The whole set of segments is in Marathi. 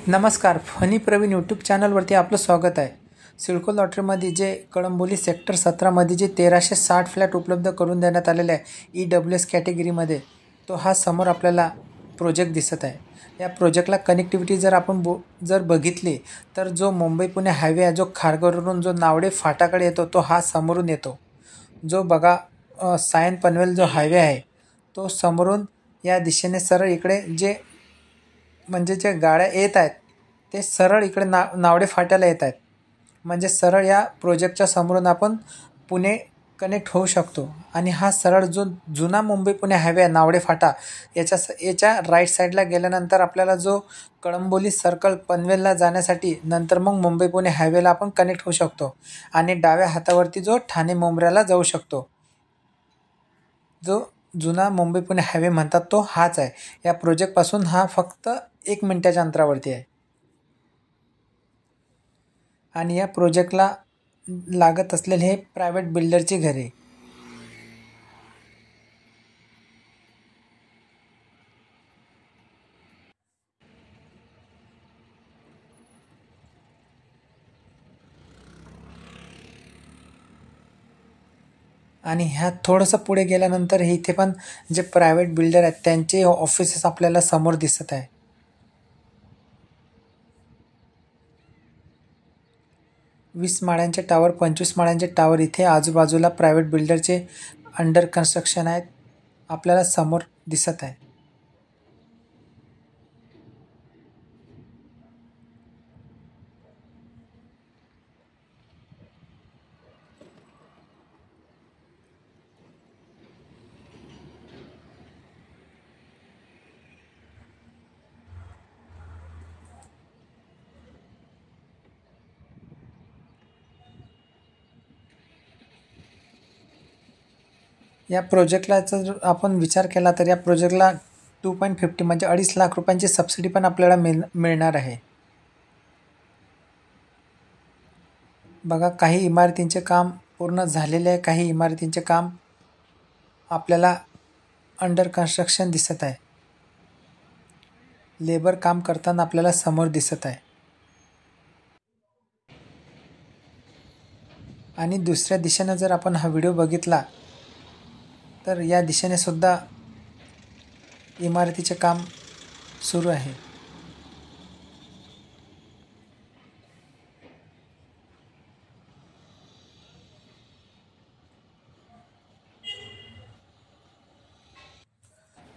नमस्कार, फनी प्रवीण यूट्यूब चॅनलवरती आपलं स्वागत आहे. सिडको लॉटरीमध्ये जे कळंबोली सेक्टर 17मध्ये जे 1360 फ्लॅट उपलब्ध करून देण्यात आलेले आहे EWS कॅटेगरीमध्ये, तो हा समोर आपल्याला प्रोजेक्ट दिसत आहे. या प्रोजेक्टला कनेक्टिव्हिटी जर आपण बघितली तर जो मुंबई पुणे हायवे आहे, जो खारघरवरून जो नावडे फाटाकडे येतो, तो हा समोरून येतो. जो बघा सायन पनवेल जो हायवे आहे, तो समोरून या दिशेने सरळ इकडे म्हणजे जे गाड्या येत आहेत ते सरळ इकडे नावडे फाट्याला येत आहेत. म्हणजे सरळ या प्रोजेक्टच्या समोरून आपण पुणे कनेक्ट होऊ शकतो. आणि हा सरळ जो जुना मुंबई पुणे हायवे आहे नावडे फाटा, याच्या राईट साईडला गेल्यानंतर आपल्याला जो कळंबोली सर्कल पनवेलला जाण्यासाठी नंतर मग मुंबई पुणे हायवेला आपण कनेक्ट होऊ शकतो. आणि डाव्या हातावरती जो ठाणे मुंब्र्याला जाऊ शकतो. जो जुना मुंबई पुणे हायवे म्हणतात तो हाच आहे. या प्रोजेक्टपासून हा फक्त 1 मिनिटाच्या अंतरावरती आहे. आणि या प्रोजेक्टला लागत असलेले हे प्रायव्हेट बिल्डरची घरे. आणि ह्या थोडंसं पुढे गेल्यानंतर इथे पण जे प्रायव्हेट बिल्डर आहेत त्यांचे ऑफिसेस आपल्याला समोर दिसत आहे. 20 माळ्यांचे टावर, 25 माळ्यांचे टावर इथे आजूबाजूला प्रायव्हेट बिल्डरचे अंडर कन्स्ट्रक्शन आहेत आपल्याला समोर दिसत आहे. या प्रोजेक्टला जर आपण विचार केला तर या प्रोजेक्टला 2.50 म्हणजे 2.5 लाख रुपयांची सबसिडी पण आपल्याला मिळणार आहे. बघा, काही इमारतींचे काम पूर्ण झालेले आहे, काही इमारतींचे काम आपल्याला अंडर कन्स्ट्रक्शन दिसत आहे. लेबर काम करताना आपल्याला समोर दिसत आहे. आणि दुसऱ्या दिशेनं जर आपण हा व्हिडिओ बघितला तर या दिशेने सुद्धा इमारतीचे काम सुरू आहे.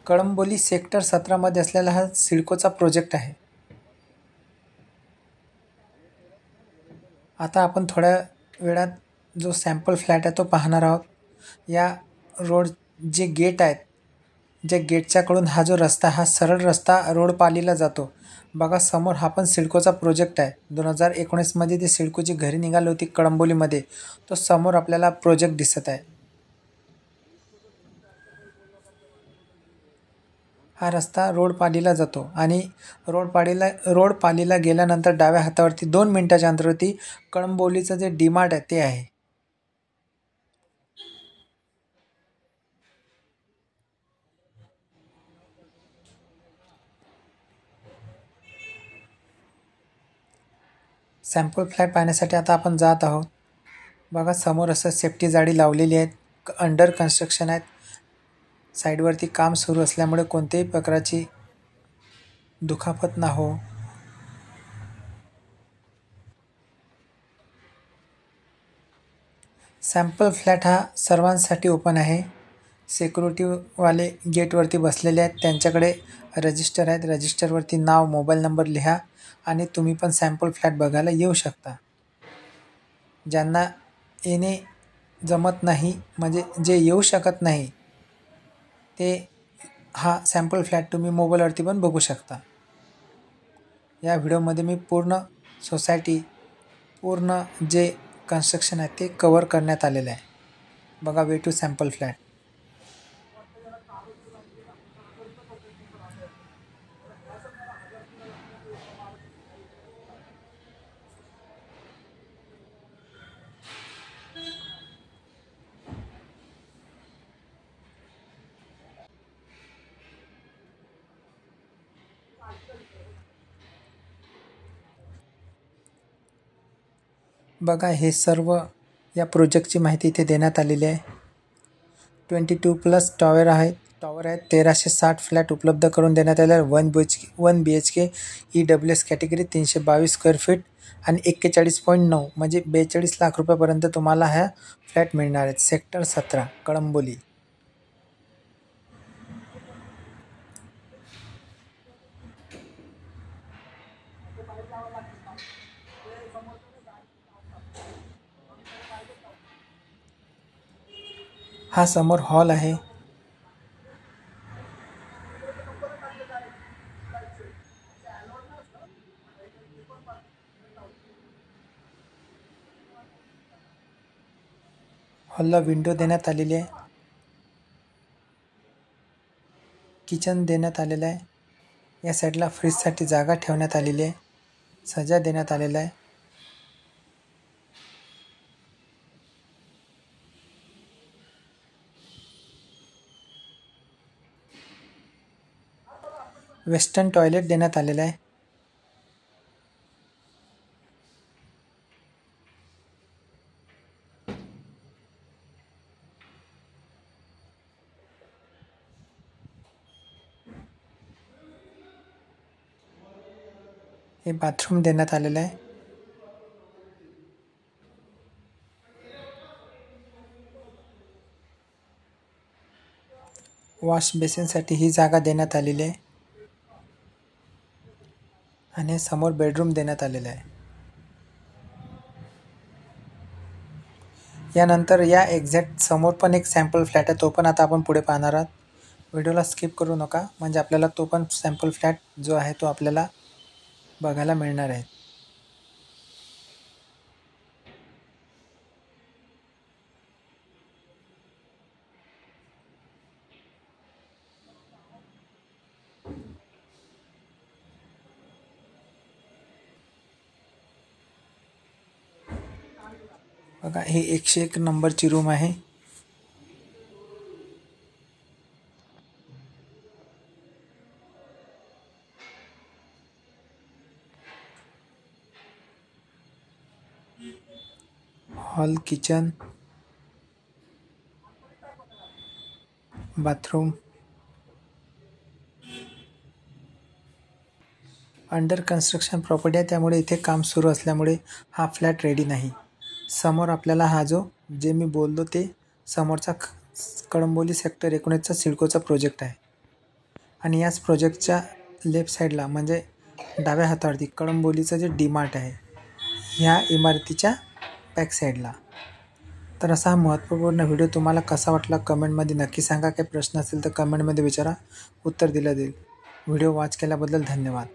कळंबोली सेक्टर 17मध्ये असलेला हा सिडकोचा प्रोजेक्ट आहे. आता आपण थोड्या वेळात जो सॅम्पल फ्लॅट आहे तो पाहणार आहोत. या रोड जे गेट आहेत, जे गेटच्याकडून हा जो रस्ता, हा सरळ रस्ता रोडपालीला जातो. बघा समोर हा पण सिडकोचा प्रोजेक्ट आहे. 2019मध्ये ती सिडकोची घरी निघाली होती कळंबोलीमध्ये, तो समोर आपल्याला प्रोजेक्ट दिसत आहे. हा रस्ता रोडपालीला जातो आणि रोडपालीला गेल्यानंतर डाव्या हातावरती 2 मिनिटाच्या अंतरावरती कळंबोलीचं जे डीमार्ट आहे ते आहे. सॅम्पल फ्लॅट पाहण्यासाठी आता आपण जात आहोत. बघा समोर असं सेफ्टी जाळी लावलेली आहेत, अंडर कन्स्ट्रक्शन आहेत. साईडवरती काम सुरू असल्यामुळे कोणत्याही प्रकारची दुखापत ना हो. सॅम्पल फ्लॅट हा सर्वांसाठी ओपन आहे. सिक्युरिटीवाले गेटवरती बसलेले आहेत, त्यांच्याकडे रजिस्टर आहेत. रजिस्टरवरती नाव, मोबाईल नंबर लिहा आणि तुम्ही पण सॅम्पल फ्लॅट बघायला येऊ शकता. ज्यांना येणे जमत नाही, म्हणजे जे येऊ शकत नाही, ते हा सॅम्पल फ्लॅट तुम्ही मोबाईलवरती पण बघू शकता. या व्हिडिओमध्ये मी पूर्ण सोसायटी, पूर्ण जे कन्स्ट्रक्शन आहे ते कवर करण्यात आलेलं आहे. बघा, वे टू सॅम्पल फ्लॅट. बघा, हे सर्व या प्रोजेक्टची माहिती इथे देण्यात आलेली आहे. 22+ टॉवर आहेत. 1360 फ्लॅट उपलब्ध करून देण्यात आले. 1 BHK EWS category 322 square feet आणि 41.9 म्हणजे 42 लाख रुपयापर्यंत तुम्हाला ह्या फ्लॅट मिळणार आहेत. सेक्टर 17 कळंबोली. हा समोर हॉल आहे. हॉलला विंडो देण्यात आलेली आहे. किचन देण्यात आलेलं आहे. या साईडला फ्रीजसाठी जागा ठेवण्यात आलेली आहे. सजा देण्यात आलेला आहे. वेस्टर्न टॉयलेट देण्यात आलेलं आहे. हे बाथरूम देण्यात आलेलं आहे. वॉश बेसिनसाठी ही जागा देण्यात आलेली आहे आणि समोर बेडरूम देण्यात आलेला आहे. यानंतर या एक्झॅक्ट समोर पण एक सॅम्पल फ्लॅट आहे, तो पण आता आपण पुढे पाहणार आहोत. व्हिडिओला स्किप करू नका, म्हणजे आपल्याला तो पण सॅम्पल फ्लॅट जो आहे तो आपल्याला बघायला मिळणार आहे. बघा, ही 101 नंबरची रूम आहे. Hall, kitchen, bathroom. Under construction property आहे, त्यामुळे इथे काम सुरू असल्यामुळे हा फ्लॅट रेडी नाही. समोर आपल्याला हा जे मी बोललो ते समोरचा कळंबोली सेक्टर 19चा सिडकोचा प्रोजेक्ट आहे. आणि याच प्रोजेक्टच्या लेफ्ट साईडला म्हणजे डाव्या हातावरती कळंबोलीचं जे डीमार्ट आहे, ह्या इमारतीच्या बॅक साईडला. तर असा हा महत्त्वपूर्ण व्हिडिओ तुम्हाला कसा वाटला कमेंटमध्ये नक्की सांगा. काही प्रश्न असेल तर कमेंटमध्ये विचारा, उत्तर दिलं जाईल. व्हिडिओ वॉच केल्याबद्दल धन्यवाद.